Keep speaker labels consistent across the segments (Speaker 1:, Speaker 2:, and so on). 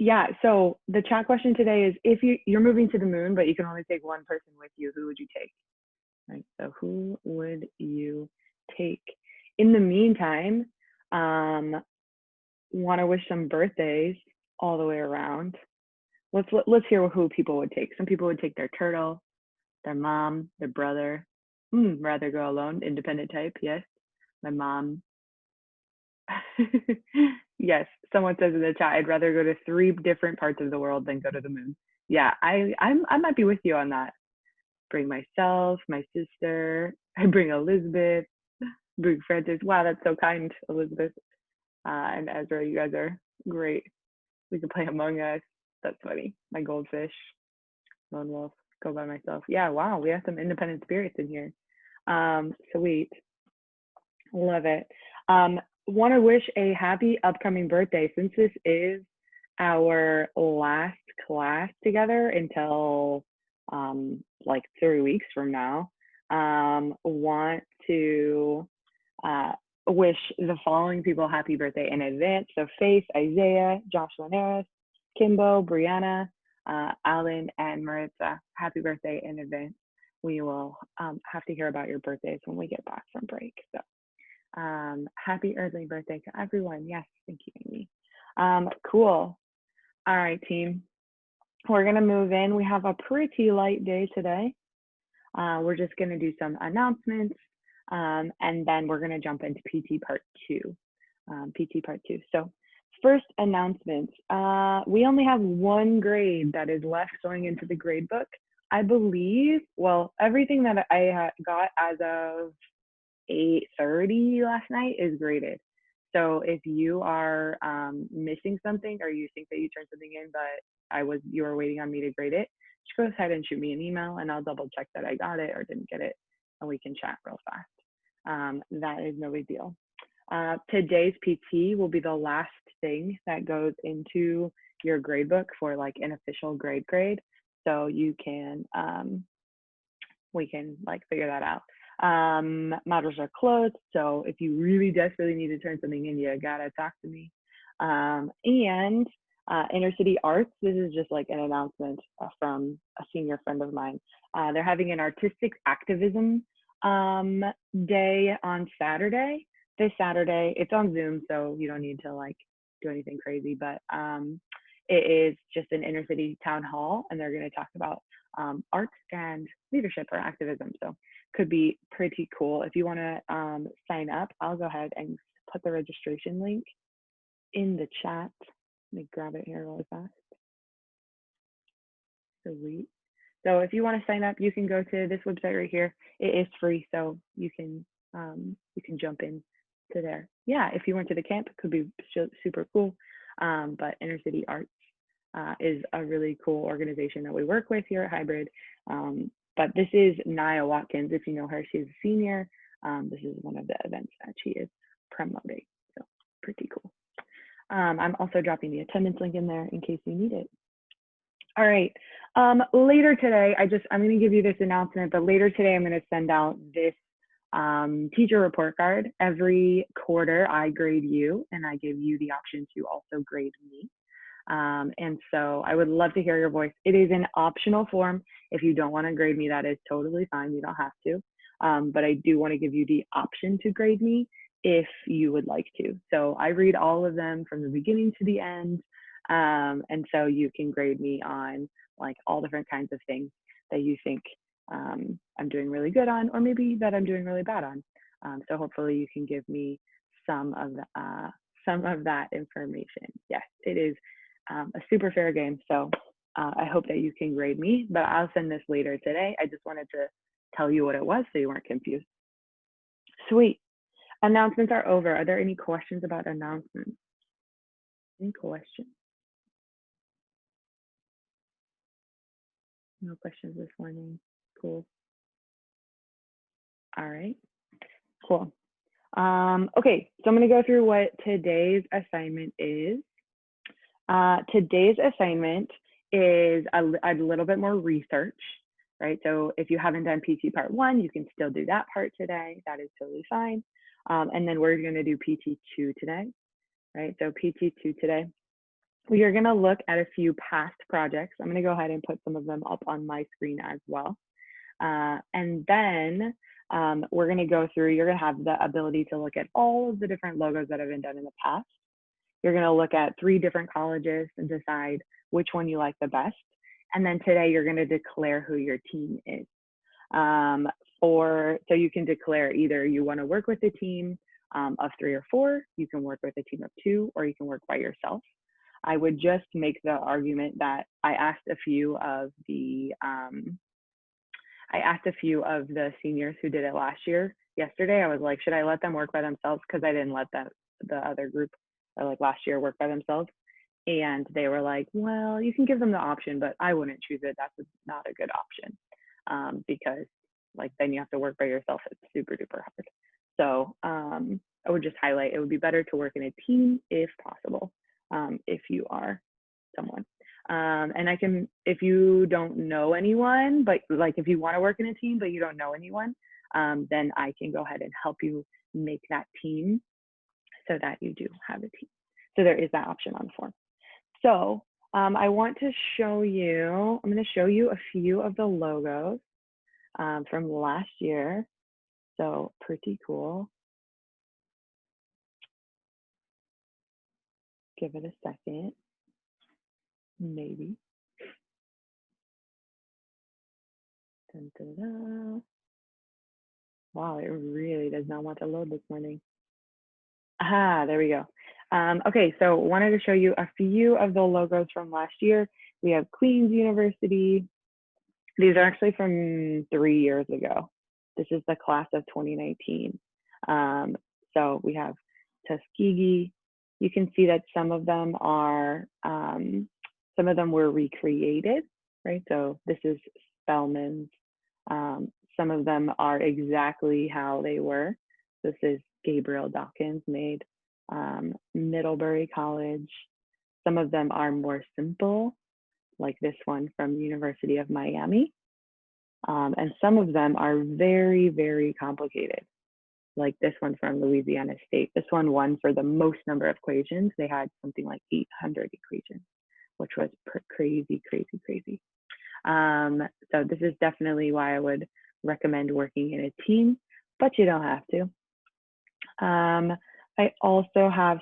Speaker 1: Yeah, so the chat question today is if you're moving to the moon, but you can only take one person with you, who would you take? Right, so who would you take? In the meantime, want to wish some birthdays all the way around. Let's hear who people would take. Some people would take their turtle, their mom, their brother. Rather go alone, independent type. Yes, my mom. Yes, someone says in the chat, I'd rather go to 3 different parts of the world than go to the moon. Yeah, I might be with you on that. Bring myself, my sister. I bring Elizabeth. Bring Francis. Wow, that's so kind, Elizabeth and Ezra. You guys are great. We could play Among Us. That's funny. My goldfish, lone wolf. Go by myself. Yeah. Wow, we have some independent spirits in here. Sweet. Love it. Want to wish a happy upcoming birthday since this is our last class together until like 3 weeks from now. Want to wish the following people happy birthday in advance. So Faith, Isaiah, Josh Linares, Kimbo, Brianna, Alan, and Maritza. Happy birthday in advance. We will have to hear about your birthdays when we get back from break. So happy early birthday to everyone. Yes, thank you, Amy. Cool. All right, team. We're gonna move in. We have a pretty light day today. We're just gonna do some announcements, and then we're gonna jump into PT part 2. PT part 2. So first announcements. We only have 1 grade that is left going into the grade book. I believe, well, everything that I got as of 8:30 last night is graded. So if you are missing something or you think that you turned something in, but you were waiting on me to grade it, just go ahead and shoot me an email and I'll double check that I got it or didn't get it, and we can chat real fast. That is no big deal. Today's PT will be the last thing that goes into your grade book for like an official grade. So you can, we can like figure that out. Modules are closed, so if you really desperately need to turn something in, you gotta talk to me. And Inner City Arts, this is just like an announcement from a senior friend of mine. They're having an artistic activism day on Saturday. This Saturday, it's on Zoom, so you don't need to like do anything crazy, but it is just an inner city town hall, and they're going to talk about art and leadership or activism. So could be pretty cool. If you want to sign up, I'll go ahead and put the registration link in the chat. Let me grab it here really fast. Sweet. So if you want to sign up, you can go to this website right here. It is free, so you can jump in to there. Yeah, if you went to the camp, it could be super cool. But Inner City Arts is a really cool organization that we work with here at Hybrid. But this is Nia Watkins. If you know her, she's a senior. This is one of the events that she is promoting. So pretty cool. I'm also dropping the attendance link in there in case you need it. All right. Later today, I'm going to give you this announcement, but later today, I'm going to send out this teacher report card. Every quarter, I grade you, and I give you the option to also grade me. And so I would love to hear your voice. It is an optional form. If you don't want to grade me, that is totally fine. You don't have to. But I do want to give you the option to grade me if you would like to. So I read all of them from the beginning to the end. And so you can grade me on like all different kinds of things that you think I'm doing really good on, or maybe that I'm doing really bad on. So hopefully you can give me some of that information. Yes, it is a super fair game. So I hope that you can grade me, but I'll send this later today. I just wanted to tell you what it was so you weren't confused. Sweet. Announcements are over. Are there any questions about announcements? Any questions? No questions this morning. Cool. All right. Cool. Okay, so I'm going to go through what today's assignment is. Today's assignment is a little bit more research, right? So if you haven't done PT Part 1, you can still do that part today. That is totally fine. And then we're going to do PT 2 today, right? So PT 2 today, you're going to look at a few past projects. I'm going to go ahead and put some of them up on my screen as well. And then we're going to go through, you're going to have the ability to look at all of the different logos that have been done in the past. You're going to look at 3 different colleges and decide which one you like the best. And then today you're going to declare who your team is. So you can declare either you want to work with a team of 3 or 4, you can work with a team of 2, or you can work by yourself. I would just make the argument that I asked a few of the seniors who did it last year. Yesterday, I was like, should I let them work by themselves? Because I didn't let the other group like last year work by themselves. And they were like, well, you can give them the option, but I wouldn't choose it. That's not a good option because like then you have to work by yourself. It's super duper hard. So I would just highlight it would be better to work in a team if possible, if you are someone. And if you don't know anyone, but like if you want to work in a team, but you don't know anyone, then I can go ahead and help you make that team so that you do have a team. So there is that option on the form. So I want to show you, I'm going to show you a few of the logos from last year. So pretty cool. Give it a second, maybe. Dun, dun, dun. Wow, it really does not want to load this morning. Ah, there we go. Okay, so wanted to show you a few of the logos from last year. We have Queen's University. These are actually from 3 years ago. This is the class of 2019. So we have Tuskegee. You can see that some of them were recreated, right? So this is Spelman's. Some of them are exactly how they were. This is Gabriel Dawkins made. Middlebury College. Some of them are more simple, like this one from University of Miami. And some of them are very, very complicated, like this one from Louisiana State. This one won for the most number of equations. They had something like 800 equations, which was crazy, crazy, crazy. So this is definitely why I would recommend working in a team, but you don't have to. I also have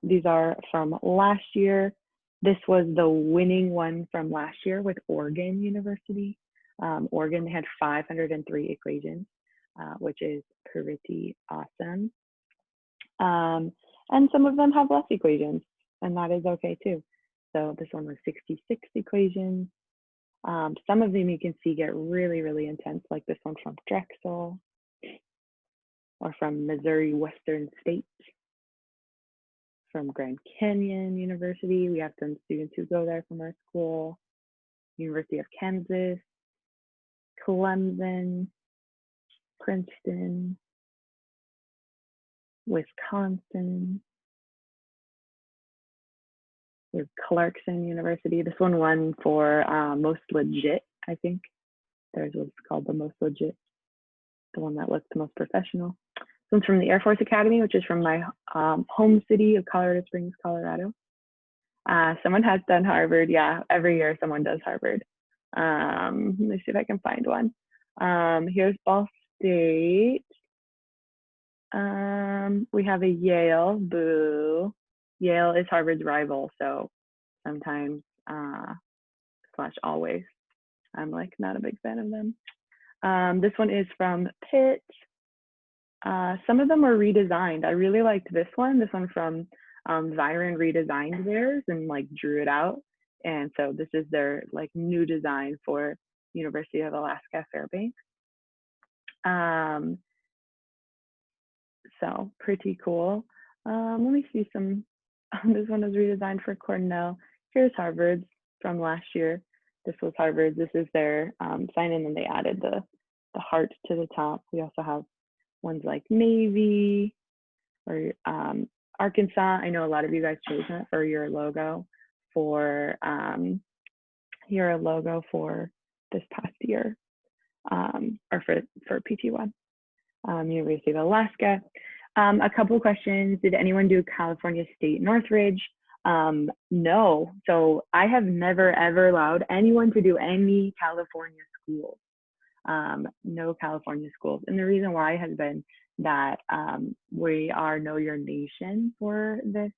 Speaker 1: these are from last year. This was the winning one from last year with Oregon University. Oregon had 503 equations, which is pretty awesome. And some of them have less equations, and that is okay too. So this one was 66 equations. Some of them you can see get really, really intense, like this one from Drexel or from Missouri Western State. From Grand Canyon University, we have some students who go there from our school. University of Kansas, Clemson, Princeton, Wisconsin. We have Clarkson University. This one won for most legit, I think. Theirs was called the most legit, the one that looked most professional. This one's from the Air Force Academy, which is from my home city of Colorado Springs, Colorado. Someone has done Harvard. Yeah, every year someone does Harvard. Let me see if I can find one. Here's Ball State. We have a Yale. Boo. Yale is Harvard's rival, so sometimes / always I'm like not a big fan of them. This one is from Pitt. Some of them were redesigned. I really liked this one. This one from Zyron redesigned theirs and like drew it out. And so this is their like new design for University of Alaska Fairbanks. So pretty cool. Let me see some. This one was redesigned for Cornell. Here's Harvard's from last year. This was Harvard. This is their sign in, and they added the heart to the top. We also have ones like Navy or Arkansas. I know a lot of you guys chose that for your logo for this past year or for PT1. University of Alaska. A couple of questions. Did anyone do California State Northridge? No. So I have never ever allowed anyone to do any California schools. No California schools. And the reason why has been that we are Know Your Nation for this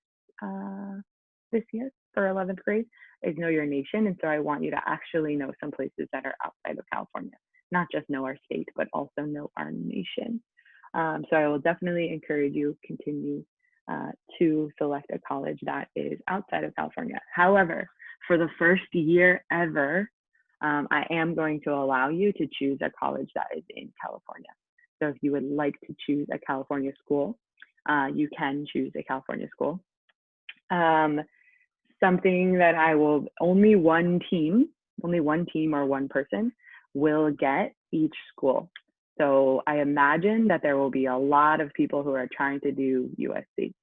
Speaker 1: year for 11th grade is Know Your Nation. And so I want you to actually know some places that are outside of California, not just know our state, but also know our nation. So I will definitely encourage you continue to select a college that is outside of California. However, for the first year ever, I am going to allow you to choose a college that is in California. So if you would like to choose a California school, you can choose a California school. Something that only one team or one person will get each school. So I imagine that there will be a lot of people who are trying to do USC.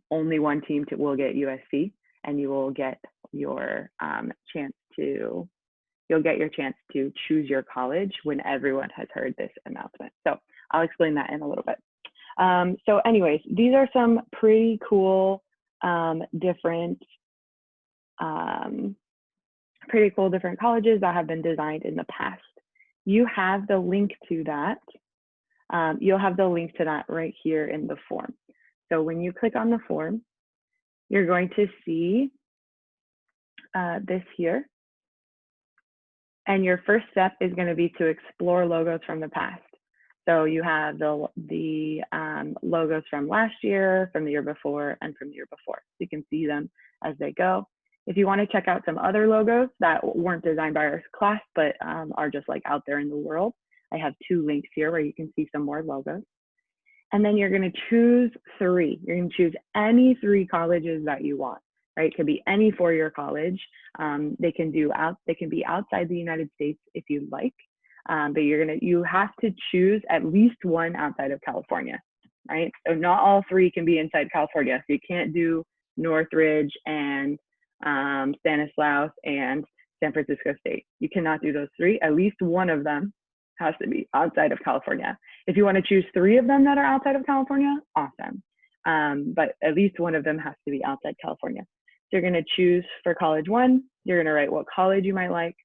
Speaker 1: Only one team will get USC, and you will get your chance to choose your college when everyone has heard this announcement. So I'll explain that in a little bit. So anyways, these are some pretty cool different colleges that have been designed in the past. You have the link to that. You'll have the link to that right here in the form. So when you click on the form, you're going to see this here. And your first step is going to be to explore logos from the past. So you have the logos from last year, from the year before, and from the year before. So you can see them as they go. If you want to check out some other logos that weren't designed by our class, but are just like out there in the world, I have 2 links here where you can see some more logos. And then you're going to choose 3. You're going to choose any 3 colleges that you want, right? It could be any 4-year college. They can be outside the United States if you'd like, but you have to choose at least one outside of California, right? So not all 3 can be inside California. So you can't do Northridge and Stanislaus and San Francisco State. You cannot do those 3. At least one of them has to be outside of California. If you want to choose 3 of them that are outside of California, awesome. But at least one of them has to be outside California. So you're going to choose for college 1, you're going to write what college you might like.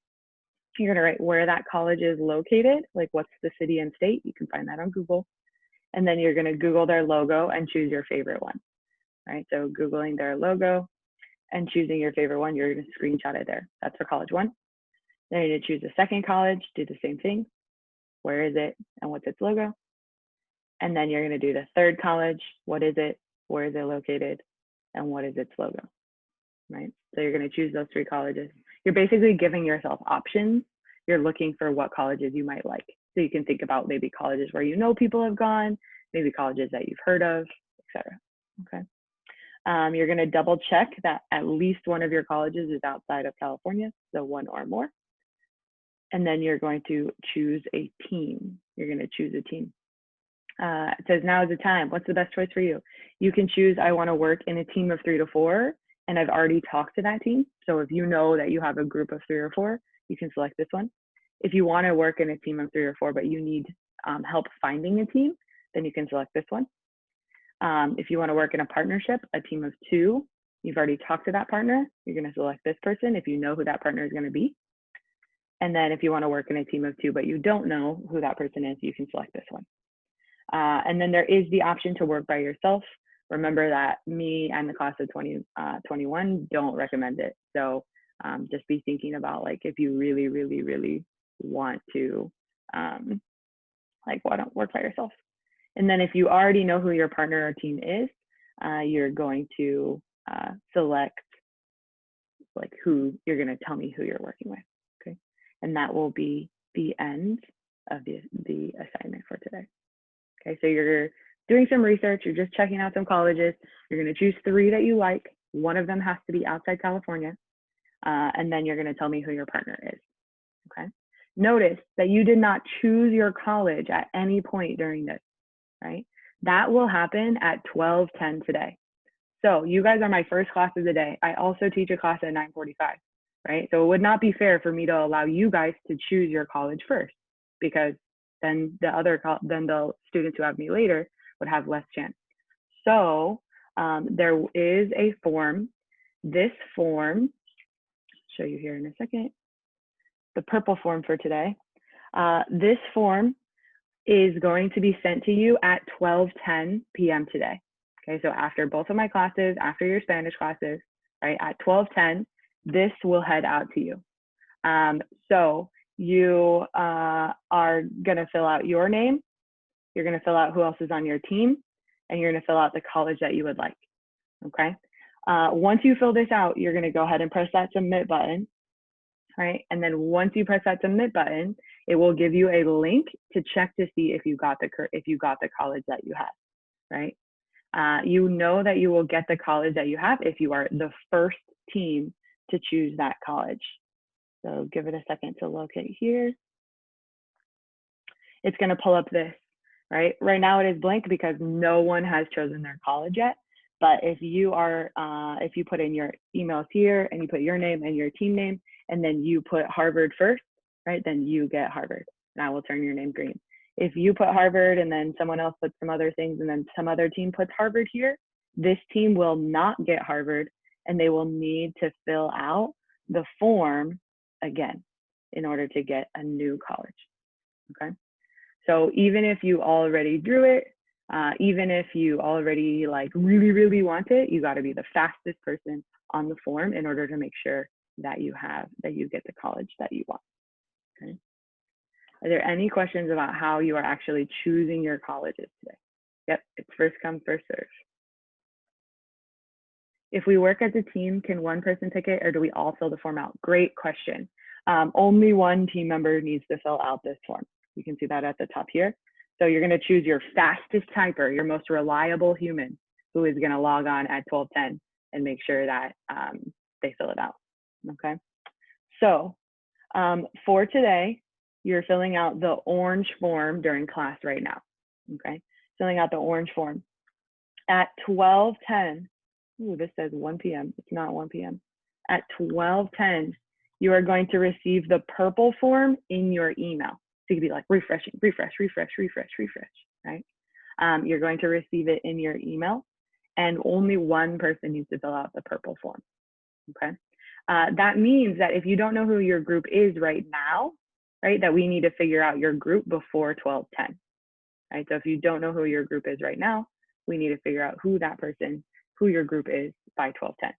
Speaker 1: You're going to write where that college is located, like what's the city and state. You can find that on Google. And then you're going to Google their logo and choose your favorite one, right? So Googling their logo and choosing your favorite one, you're going to screenshot it there. That's for college 1. Then you're going to choose a second college, do the same thing. Where is it and what's its logo? And then you're going to do the third college. What is it? Where is it located? And what is its logo? Right? So you're going to choose those 3 colleges. You're basically giving yourself options. You're looking for what colleges you might like. So you can think about maybe colleges where you know people have gone, maybe colleges that you've heard of, etc. Okay. You're going to double check that at least one of your colleges is outside of California, so 1 or more. And then you're going to choose a team. You're going to choose a team. It says now is the time. What's the best choice for you? You can choose, I want to work in a team of 3 to 4, and I've already talked to that team. So if you know that you have a group of 3 or 4, you can select this one. If you want to work in a team of 3 or 4, but you need help finding a team, then you can select this one. If you want to work in a partnership, a team of 2, you've already talked to that partner, you're going to select this person if you know who that partner is going to be. And then if you want to work in a team of 2, but you don't know who that person is, you can select this one. And then there is the option to work by yourself. Remember that me and the class of 2021 don't recommend it. So just be thinking about like if you really, really, really want to why don't work by yourself. And then if you already know who your partner or team is, you're going to select like who you're going to tell me who you're working with. Okay. And that will be the end of the assignment for today. Okay, so you're doing some research, you're just checking out some colleges, you're going to choose 3 that you like, 1 of them has to be outside California, and then you're going to tell me who your partner is. Okay, notice that you did not choose your college at any point during this, right? That will happen at 12:10 today. So you guys are my first class of the day. I also teach a class at 9:45, right? So it would not be fair for me to allow you guys to choose your college first, because then the students who have me later would have less chance. So There is a form. This form, I'll show you here in a second, the purple form for today. This form is going to be sent to you at 12:10 p.m. today. Okay, so after both of my classes, after your Spanish classes, right, at 12:10, this will head out to you. So you are going to fill out your name, you're going to fill out who else is on your team, and you're going to fill out the college that you would like. Okay. Once you fill this out, you're going to go ahead and press that submit button. Right. And then once you press that submit button, it will give you a link to check to see if you got the college that you have. Right. You know that you will get the college that you have if you are the first team to choose that college. So give it a second to locate here. It's going to pull up this, right? Right now it is blank because no one has chosen their college yet. But if you put in your emails here and you put your name and your team name, and then you put Harvard first, right? Then you get Harvard, and I will turn your name green. If you put Harvard and then someone else puts some other things and then some other team puts Harvard here, this team will not get Harvard, and they will need to fill out the form again in order to get a new college, okay? So even if you already drew it, even if you already like really want it, you got to be the fastest person on the form in order to make sure that you get the college that you want. Okay. Are there any questions about how you are actually choosing your colleges today? Yep, it's first come, first serve. If we work as a team, can one person pick it, or do we all fill the form out? Great question. Only one team member needs to fill out this form. You can see that at the top here. So you're going to choose your fastest typer, your most reliable human, who is going to log on at 12:10 and make sure that they fill it out. Okay. So for today, you're filling out the orange form during class right now. Okay. Filling out the orange form at 12:10. Ooh, this says 1 p.m. It's not 1 p.m. At 12:10, you are going to receive the purple form in your email. So you could be like refresh, right? You're going to receive it in your email, and only one person needs to fill out the purple form, okay? That means that if you don't know who your group is right now, right, that we need to figure out your group before 12:10, right? So if you don't know who your group is right now, we need to figure out who your group is by 12:10.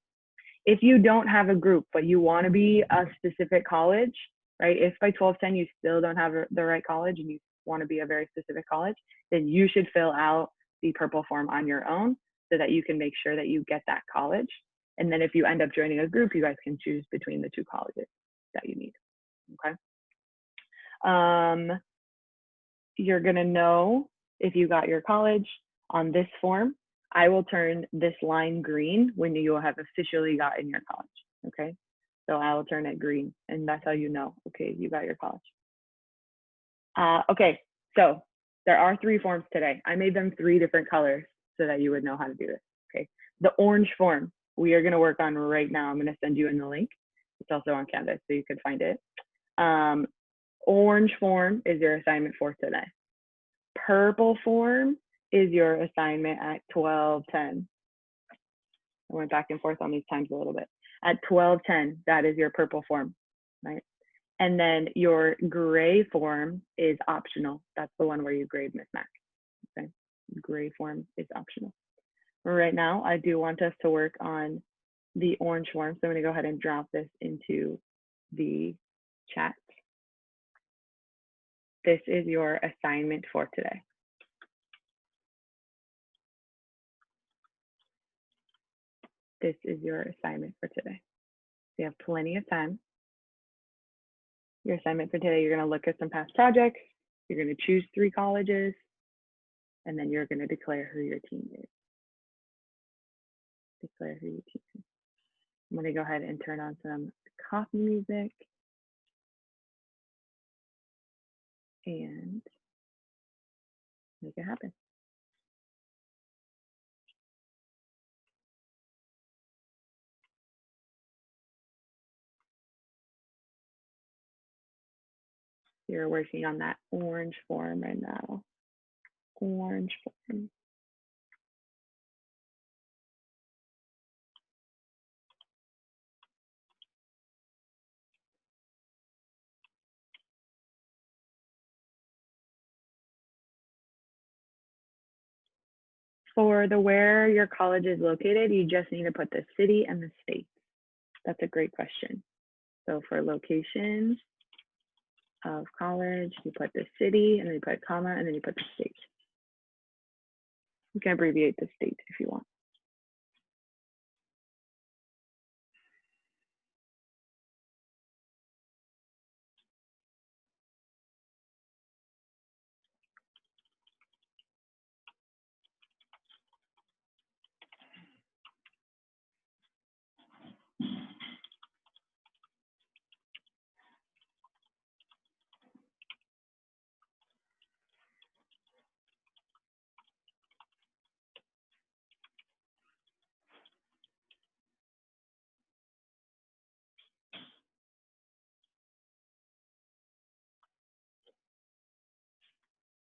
Speaker 1: If you don't have a group, but you want to be a specific college, right? If by 12:10 you still don't have the right college and you want to be a very specific college, then you should fill out the purple form on your own so that you can make sure that you get that college. And then if you end up joining a group, you guys can choose between the two colleges that you need, okay? You're going to know if you got your college on this form. I will turn this line green when you will have officially gotten your college, okay? So I will turn it green, and that's how you know, okay, you got your college. Okay, so there are 3 forms today. I made them 3 different colors so that you would know how to do this, okay? The orange form we are gonna work on right now. I'm gonna send you in the link. It's also on Canvas, so you could find it. Orange form is your assignment for today. Purple form is your assignment at 12:10. I went back and forth on these times a little bit. At 12:10, that is your purple form, right? And then your gray form is optional. That's the one where you grade Miss Mac, okay? Gray form is optional. Right now, I do want us to work on the orange form. So I'm gonna go ahead and drop this into the chat. This is your assignment for today. This is your assignment for today. You have plenty of time. Your assignment for today, you're going to look at some past projects. You're going to choose 3 colleges, and then you're going to declare who your team is. Declare who your team is. I'm going to go ahead and turn on some coffee music and make it happen. You're working on that orange form right now. Orange form. For the where your college is located, you just need to put the city and the state. That's a great question. So for location of college, you put the city and then you put a comma and then you put the state. You can abbreviate the state if you want.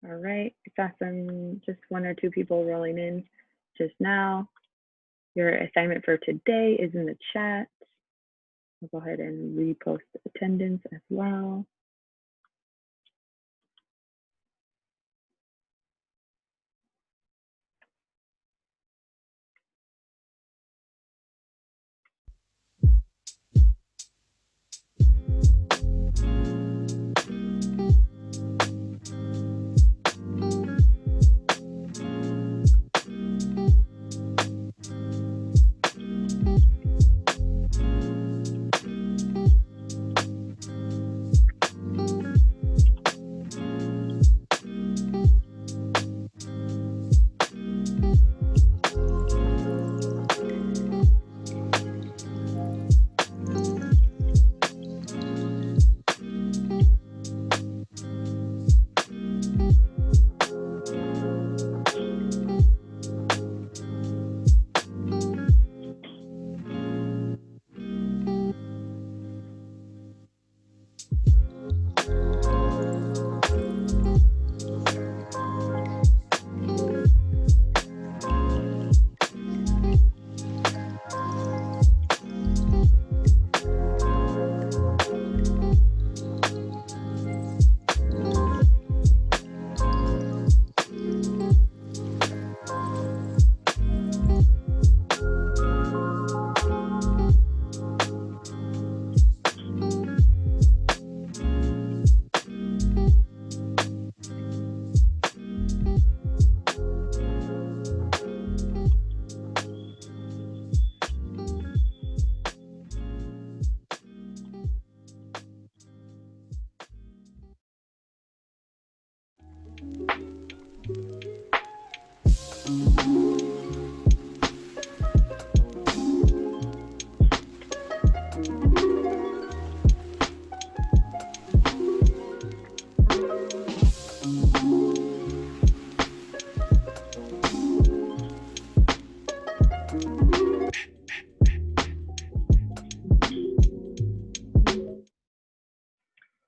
Speaker 1: All right, I saw just one or two people rolling in just now. Your assignment for today is in the chat. I'll go ahead and repost attendance as well.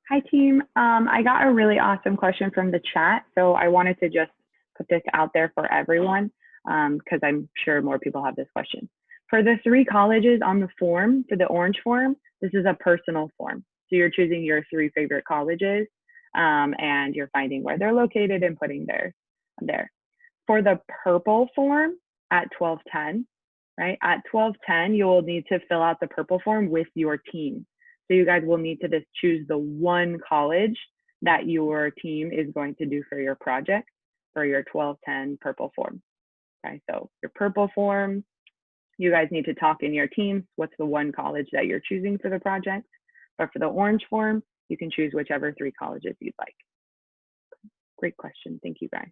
Speaker 1: Hi team, I got a really awesome question from the chat, so I wanted to just put this out there for everyone because I'm sure more people have this question. For the 3 colleges on the form, for the orange form, this is a personal form. So you're choosing your 3 favorite colleges and you're finding where they're located and putting there. For the purple form at 1210, right? At 1210, you will need to fill out the purple form with your team. So you guys will need to just choose the one college that your team is going to do for your project for your 1210 purple form. Okay, so your purple form, you guys need to talk in your teams. What's the one college that you're choosing for the project? But for the orange form, you can choose whichever 3 colleges you'd like. Great question. Thank you, guys.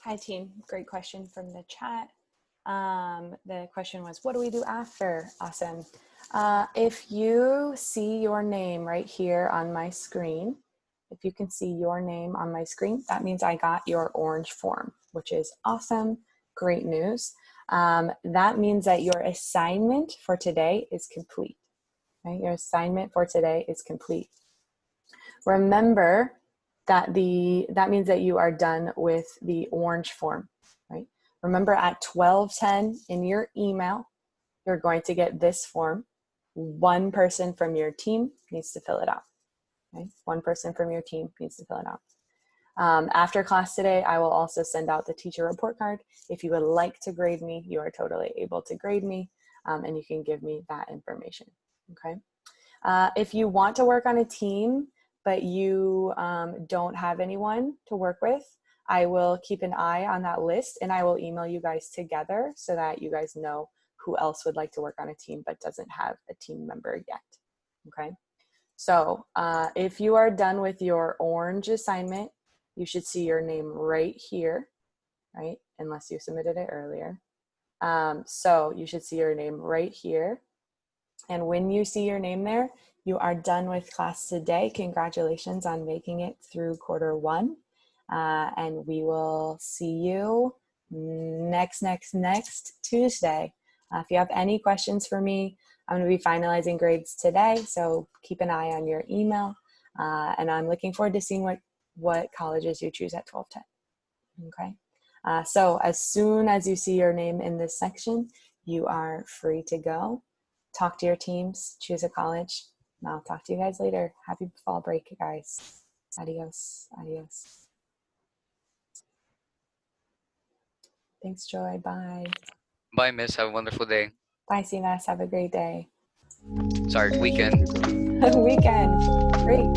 Speaker 2: Hi team, great question from the chat. The question was, what do we do after? Awesome. If you see your name right here on my screen, if you can see your name on my screen, that means I got your orange form, which is awesome, great news. That means that your assignment for today is complete. Right? Your assignment for today is complete. Remember that that means that you are done with the orange form, right? Remember at 12:10 in your email, you're going to get this form. One person from your team needs to fill it out. Okay? One person from your team needs to fill it out. After class today, I will also send out the teacher report card. If you would like to grade me, you are totally able to grade me, and you can give me that information, okay? If you want to work on a team, but you don't have anyone to work with, I will keep an eye on that list and I will email you guys together so that you guys know who else would like to work on a team but doesn't have a team member yet, okay? So if you are done with your orange assignment, you should see your name right here, right? Unless you submitted it earlier. So you should see your name right here. And when you see your name there, you are done with class today. Congratulations on making it through quarter one. And we will see you next Tuesday. If you have any questions for me, I'm going to be finalizing grades today, so keep an eye on your email. And I'm looking forward to seeing what colleges you choose at 12:10. Okay. So as soon as you see your name in this section, you are free to go. Talk to your teams, choose a college, and I'll talk to you guys later. Happy fall break, guys. Adios, adios. Thanks, Joy. Bye.
Speaker 3: Bye, Miss. Have a wonderful day.
Speaker 2: Bye, Simas. Have a great day.
Speaker 3: Sorry, weekend.
Speaker 2: Weekend. Great.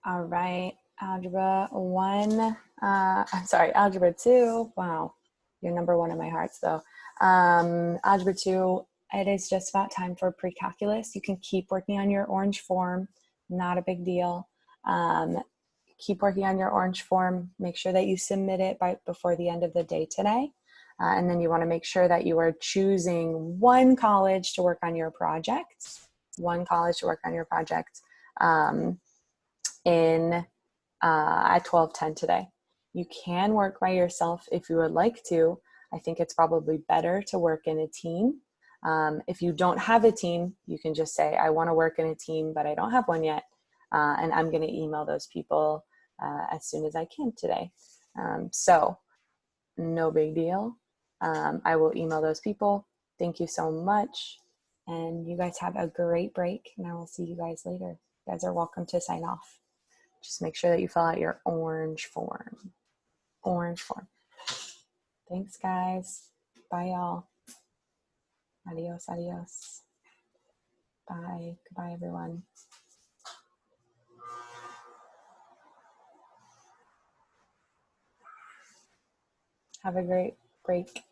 Speaker 2: All right, Algebra 1, I'm sorry, Algebra 2, wow, you're number 1 in my hearts though. Algebra 2, it is just about time for pre-calculus. You can keep working on your orange form, not a big deal. Keep working on your orange form, make sure that you submit it before the end of the day today. And then you wanna make sure that you are choosing one college to work on your project, at 12:10 today. You can work by yourself if you would like to. I think it's probably better to work in a team. If you don't have a team, you can just say, I want to work in a team, but I don't have one yet. And I'm going to email those people as soon as I can today. So no big deal. I will email those people. Thank you so much. And you guys have a great break, and I will see you guys later. You guys are welcome to sign off. Just make sure that you fill out your orange form. Orange form. Thanks, guys. Bye, y'all. Adios, adios. Bye. Goodbye, everyone. Have a great break.